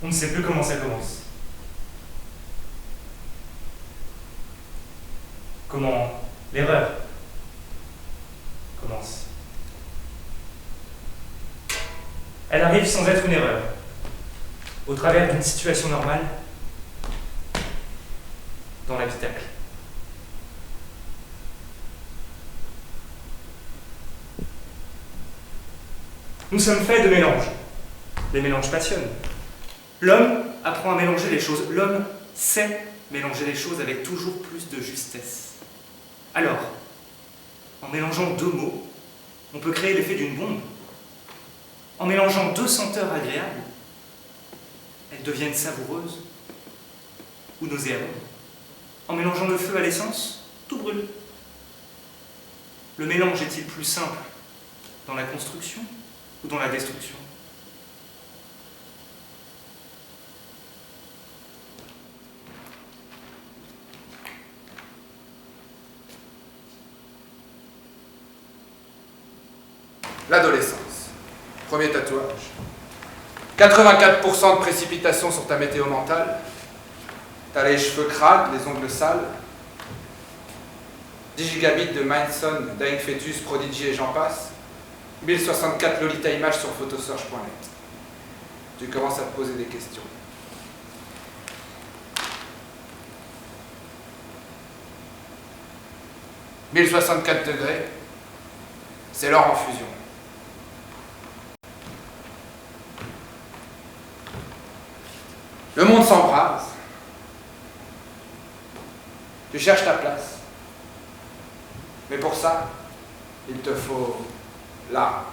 On ne sait plus comment ça commence. Comment l'erreur commence. Elle arrive sans être une erreur, au travers d'une situation normale, dans l'habitacle. Nous sommes faits de mélanges. Les mélanges passionnent. L'homme apprend à mélanger les choses. L'homme sait mélanger les choses avec toujours plus de justesse. Alors, en mélangeant deux mots, on peut créer l'effet d'une bombe. En mélangeant deux senteurs agréables, elles deviennent savoureuses ou nauséabondes. En mélangeant le feu à l'essence, tout brûle. Le mélange est-il plus simple dans la construction ou dans la destruction? L'adolescence. Premier tatouage. 84% de précipitations sur ta météo mentale. T'as les cheveux crades, les ongles sales. 10 gigabits de Mindson, Dying Fetus, Prodigy et j'en passe. 1064 Lolita Images sur photosearch.net. Tu commences à te poser des questions. « 1064 degrés, c'est l'or en fusion. Le monde s'embrase. Tu cherches ta place. Mais pour ça, il te faut l'arme.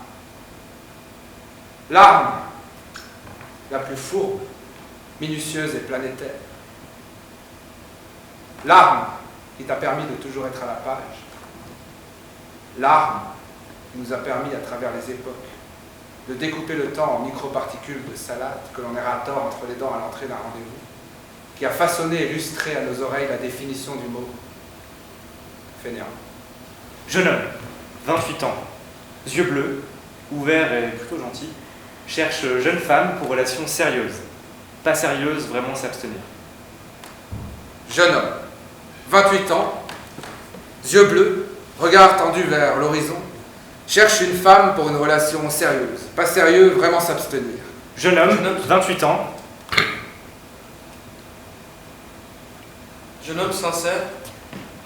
L'arme la plus fourbe, minutieuse et planétaire. L'arme qui t'a permis de toujours être à la page. L'arme qui nous a permis, à travers les époques, de découper le temps en microparticules de salade que l'on erra à tort entre les dents à l'entrée d'un rendez-vous, qui a façonné et lustré à nos oreilles la définition du mot fainéant. Jeune homme, 28 ans, yeux bleus, ouvert et plutôt gentil, cherche jeune femme pour relation sérieuse. Pas sérieuse, vraiment s'abstenir. Jeune homme, 28 ans, yeux bleus, regard tendu vers l'horizon, cherche une femme pour une relation sérieuse. Pas sérieux, vraiment s'abstenir. Jeune homme, 28 ans. Jeune homme sincère,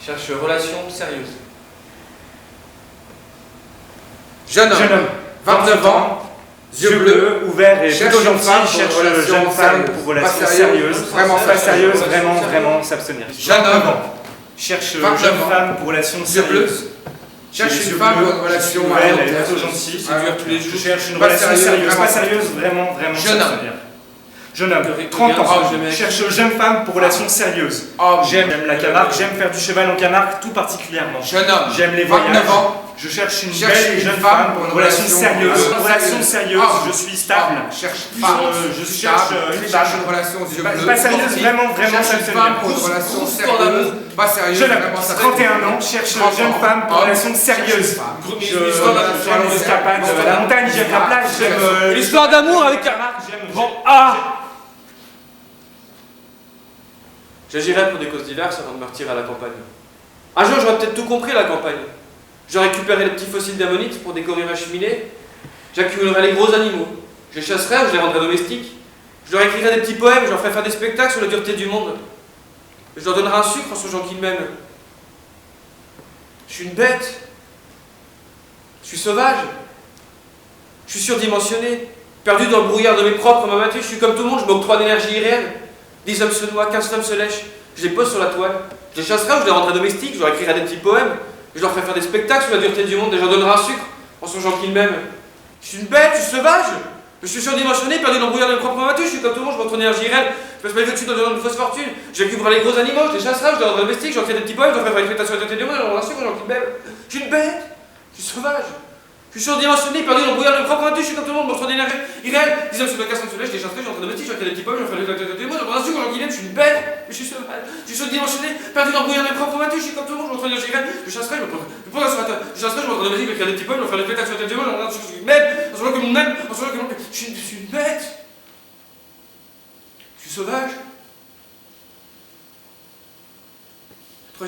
cherche relation sérieuse. Jeune homme, 29 ans, yeux bleus, ouvert et cherche plutôt une gentil, femme pour cherche une relation jeune femme sérieuse. pour relation Pas sérieux, sérieuse, vraiment pas s'abstenir. sérieuse, vraiment s'abstenir. Jeune homme, cherche 29 jeune ans, femme pour relation yeux bleus, sérieuse. cherche J'ai les une yeux femme bleus, pour une relation ouvert et à plutôt long terme. gentil, Séduire tous les je jours. cherche une Pas relation sérieux, sérieuse, vraiment pas sérieuse, vraiment Jeune homme. s'abstenir. Jeune homme, Regarde 30 ans, ce mec. cherche jeune femme pour relation sérieuse. Homme. J'aime la Camargue, j'aime faire du cheval en Camargue tout particulièrement. Jeune homme, J'aime les 29 voyages. ans, Je cherche une cherche belle et une jeune femme femme pour une relation sérieuse. Une relation sérieuse, Homme. je suis stable. Homme, cherche femme, Je cherche une cherche femme. une relation yeux Pas bleus. sérieuse, vraiment Cherche une s'abstenir. femme pour une relation Grosse sérieuse. Pas sérieuse, Jeune homme, vraiment 31 ans, cherche une jeune femme pour une relation sérieuse. J'aime l'escapade, la montagne, j'aime la plage, j'aime L'histoire d'amour avec Camargue, j'aime. Bon, ah J'agirais pour des causes diverses avant de me retirer à la campagne. Un jour, j'aurais peut-être tout compris à la campagne. Je récupérerais les petits fossiles d'ammonite pour décorer ma cheminée. J'accumulerais les gros animaux. Je les chasserais ou je les rendrais domestiques. Je leur écrirais des petits poèmes, je leur ferais faire des spectacles sur la dureté du monde. Je leur donnerais un sucre en songeant qu'ils m'aiment. Je suis une bête. Je suis sauvage. Je suis surdimensionné. Perdu dans le brouillard de mes propres m'abattus. Je suis comme tout le monde, je m'octroie d'énergie irréelle. 10 hommes se noient, 15 femmes se lèchent. Je les pose sur la toile. Je les chasserai ou je les rendrai domestiques. Je leur écrirai des petits poèmes. Je leur ferai faire des spectacles sur la dureté du monde et je leur donnerai un sucre en songeant qu'ils m'aiment. Je suis une bête, je suis sauvage. Je suis surdimensionné, perdu dans le brouillard de mes propres m'abattus. Je suis comme tout le monde, je m'octroie d'énergie irréelle. Je passe ma vie au-dessus dans une fausse fortune. Je récupérerai les gros animaux, je les chasserai, je les rendrai domestiques. Je leur écrirai des petits poèmes, je leur ferai faire des spectacles sur la dureté du monde et je leur donnerai un sucre en songeant qu'ils m'aiment. Je suis une bête, je suis sauvage. Je suis surdimensionné, perdu dans le brouillard de mes propres m'abattus. Je suis comme tout le monde, je m'octroie d'énergie irréelle. 10 hommes se cassent je les chasserai, je leur rendrai domestiques. Je leur écrirai des petits poèmes, je leur ferai des spectacles sur la dureté du monde et je leur donnerai un sucre en songeant qu'ils m'aiment. Je suis une bête, je suis sauvage. Je suis surdimensionné, perdu dans le brouillard de mes propres m'abattus. Je suis comme tout le monde, je m'octroie d'énergie irréelle. Je chasserai, je me sur la table. Je chasserai, je me rendrai domestique, je vais écrire des petits poèmes, je leur ferai des spectacles sur la dureté du monde et je leur donnerai un sucre en songeant qu'ils m'aiment. En songeant que mon aime, en songeant que je suis une bête. Je suis sauvage. 3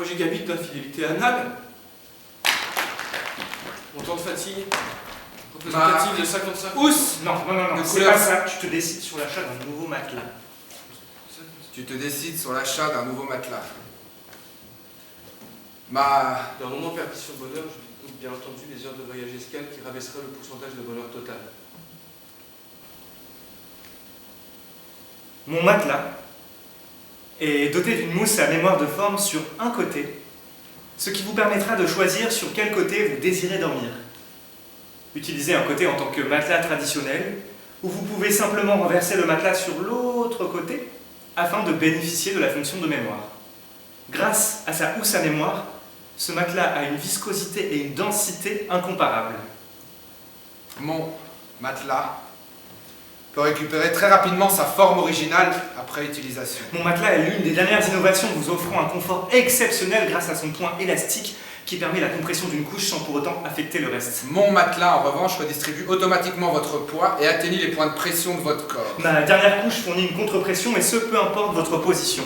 gigabits d'infidélité anale. Mon temps de fatigue représentatif de 55. Ous! Non, De c'est couleur. pas ça. Tu te décides sur l'achat d'un nouveau matelas. Tu te décides sur l'achat d'un nouveau matelas. Dans un moment perdition de bonheur, je compte bien entendu les heures de voyage escale qui rabaisseraient le pourcentage de bonheur total. Mon matelas est doté d'une mousse à mémoire de forme sur un côté, ce qui vous permettra de choisir sur quel côté vous désirez dormir. Utilisez un côté en tant que matelas traditionnel, ou vous pouvez simplement renverser le matelas sur l'autre côté afin de bénéficier de la fonction de mémoire. Grâce à sa housse à mémoire, ce matelas a une viscosité et une densité incomparables. Mon matelas peut récupérer très rapidement sa forme originale après utilisation. Mon matelas est l'une des dernières innovations vous offrant un confort exceptionnel grâce à son point élastique qui permet la compression d'une couche sans pour autant affecter le reste. Mon matelas, en revanche, redistribue automatiquement votre poids et atténue les points de pression de votre corps. Ma dernière couche fournit une contre-pression et ce peu importe votre position.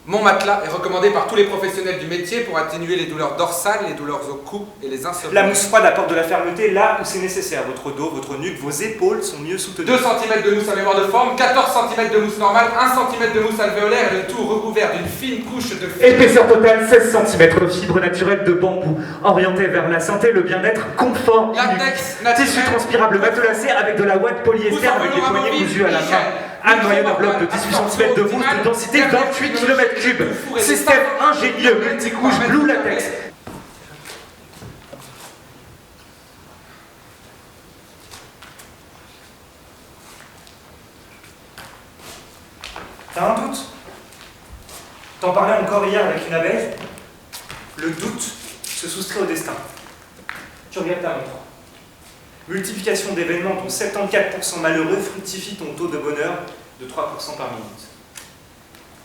Mon matelas est recommandé par tous les professionnels du métier pour atténuer les douleurs dorsales, les douleurs au cou et les insomnies. La mousse froide apporte de la fermeté là où c'est nécessaire. Votre dos, votre nuque, vos épaules sont mieux soutenues. 2 cm de mousse à mémoire de forme, 14 cm de mousse normale, 1 cm de mousse alvéolaire et le tout recouvert d'une fine couche de fibre. Épaisseur totale 16 cm, fibre naturelle de bambou, orientée vers la santé, le bien-être, confort, Latex tissu naturel. transpirable matelassé avec de la ouate polyester avec des poignées cousues à la main. Un noyau d'enveloppe de 18 cm de mousse de densité 28 km3. Système ingénieux multicouche Blue Latex. T'as un doute? T'en parlais encore hier avec une abeille? Le doute se soustrait au destin. Tu regardes ta montre. Multiplication d'événements dont 74% malheureux fructifie ton taux de bonheur de 3% par minute.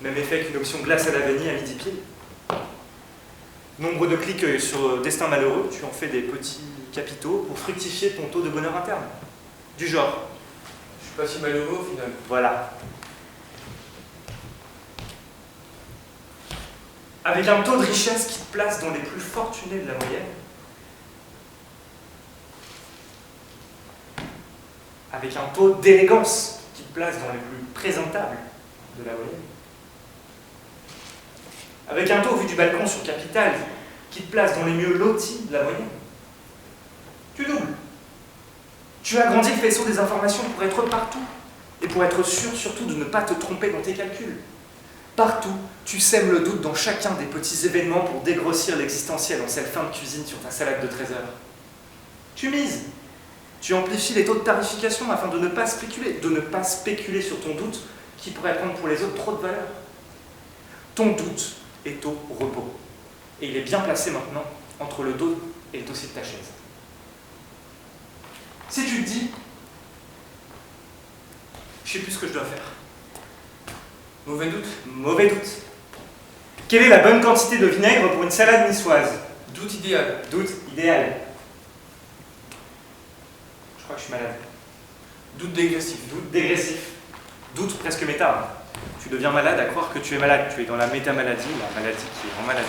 Même effet qu'une option glace à la vanille à midi pile. Nombre de clics sur destin malheureux, tu en fais des petits capitaux pour fructifier ton taux de bonheur interne. Du genre. Je suis pas si malheureux au final. Voilà. Avec un taux de richesse qui te place dans les plus fortunés de la moyenne. Avec un taux d'élégance qui te place dans les plus présentables de la moyenne. Avec un taux vu du balcon sur Capital qui te place dans les mieux lotis de la moyenne. Tu doubles. Tu agrandis le faisceau des informations pour être partout et pour être sûr surtout de ne pas te tromper dans tes calculs. Partout, tu sèmes le doute dans chacun des petits événements pour dégrossir l'existentiel en cette fin de cuisine sur ta salade de 13 heures. Tu mises. Tu amplifies les taux de tarification afin de ne pas spéculer sur ton doute qui pourrait prendre pour les autres trop de valeur. Ton doute est au repos. Et il est bien placé maintenant entre le dos et le dossier de ta chaise. Si tu te dis, je sais plus ce que je dois faire. Mauvais doute. Mauvais doute. Quelle est la bonne quantité de vinaigre pour une salade niçoise? Doute idéal. Doute idéal. Je crois que je suis malade. Doute dégressif. Doute dégressif. Doute presque méta. Tu deviens malade à croire que tu es malade. Tu es dans la métamaladie, la maladie qui est en maladie.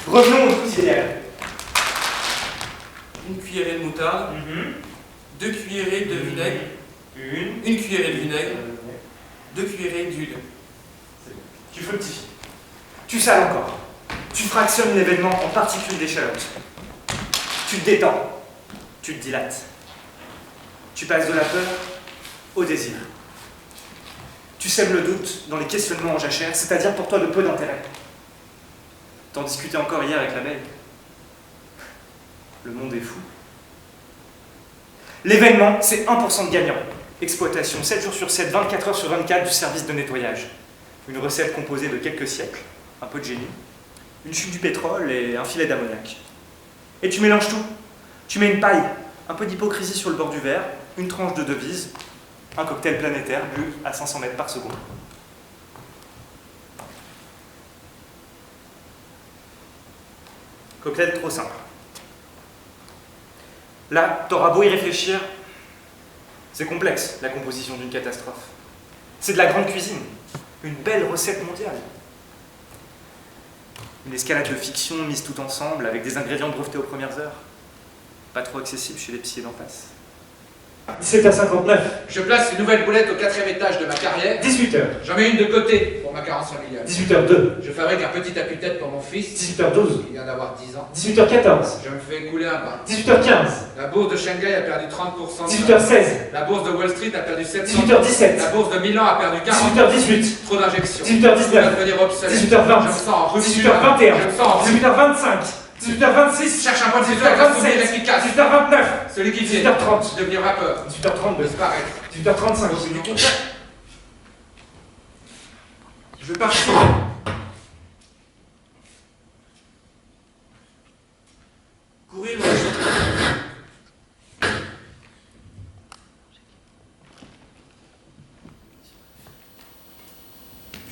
Revenons au doute idéal. Une cuillerée de moutarde. 2 cuillerées de vinaigre. Une cuillerée de vinaigre. 2 cuillerées d'huile. Tu fructifies. Tu sales encore. Tu fractionnes l'événement en particules d'échalote. Tu te détends. Tu te dilates. Tu passes de la peur au désir. Tu sèmes le doute dans les questionnements en jachère, c'est-à-dire pour toi de peu d'intérêt. T'en discutais encore hier avec la veille. Le monde est fou. L'événement, c'est 1% de gagnant. Exploitation 7 jours sur 7, 24 heures sur 24 du service de nettoyage. Une recette composée de quelques siècles, un peu de génie, une chute du pétrole et un filet d'ammoniac. Et tu mélanges tout. Tu mets une paille, un peu d'hypocrisie sur le bord du verre, une tranche de devise, un cocktail planétaire bu à 500 mètres par seconde. Cocktail trop simple. Là, t'auras beau y réfléchir, C'est complexe, la composition d'une catastrophe. C'est de la grande cuisine, une belle recette mondiale. Une escalade de fiction mise tout ensemble avec des ingrédients brevetés aux premières heures. Pas trop accessible chez les psys d'en face. 17h59. Je place une nouvelle boulette au 4e étage de ma carrière. 18h. J'en mets une de côté pour ma carence familiale. 18h02. Je fabrique un petit appuie-tête pour mon fils. 18h12. Il vient d'avoir 10 ans. 18h14. Je me fais couler un bain. 18h15. La bourse de Shanghai a perdu 30%. 18h16. La bourse de Wall Street a perdu 7%. 18h17. La bourse de Milan a perdu 40%. 18h18. Trop d'injections. 18h19. Je vais devenir obsolète. 18h20. Je me sens en rupture. 18h21. Je me sens en rupture. 18h25. 18h26. Cherche un point de 18h27. efficace. 18h29. Celui qui vient 18h30. devenir rappeur. 18h32. Disparaître. 18h35. Je veux partir. Courir dans la journée.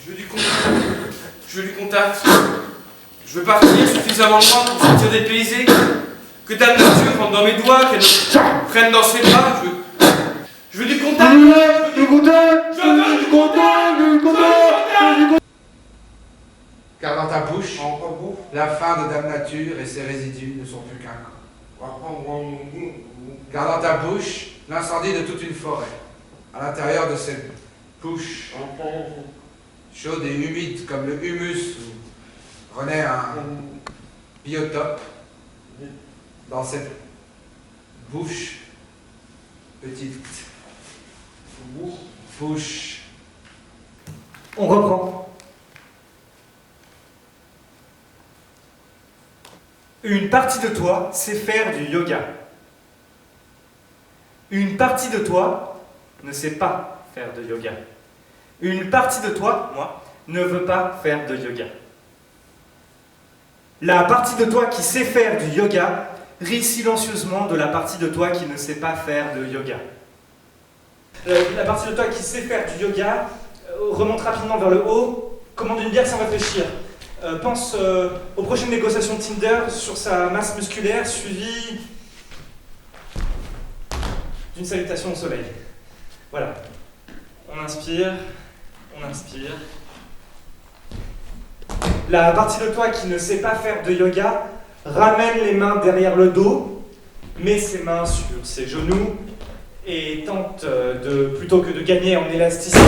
Je veux du contact. Je veux du contact. Je veux partir suffisamment loin pour me sentir dépaysé. Que Dame Nature rentre dans mes doigts, qu'elle me prenne dans ses bras. Je veux du contact. Car dans ta bouche, la fin de Dame Nature et ses résidus ne sont plus qu'un corps. Car dans ta bouche, l'incendie de toute une forêt. À l'intérieur de cette bouche, chaude et humide comme le humus, renaît un biotope. Dans cette bouche, petite bouche. On reprend. Une partie de toi sait faire du yoga. Une partie de toi ne sait pas faire de yoga. Une partie de toi, moi, ne veut pas faire de yoga. La partie de toi qui sait faire du yoga rit silencieusement de la partie de toi qui ne sait pas faire de yoga. La partie de toi qui sait faire du yoga remonte rapidement vers le haut, commande une bière sans réfléchir. Pense aux prochaines négociations de Tinder sur sa masse musculaire suivie d'une salutation au soleil. Voilà. On inspire, on inspire. La partie de toi qui ne sait pas faire de yoga ramène les mains derrière le dos, met ses mains sur ses genoux et tente plutôt que de gagner en élasticité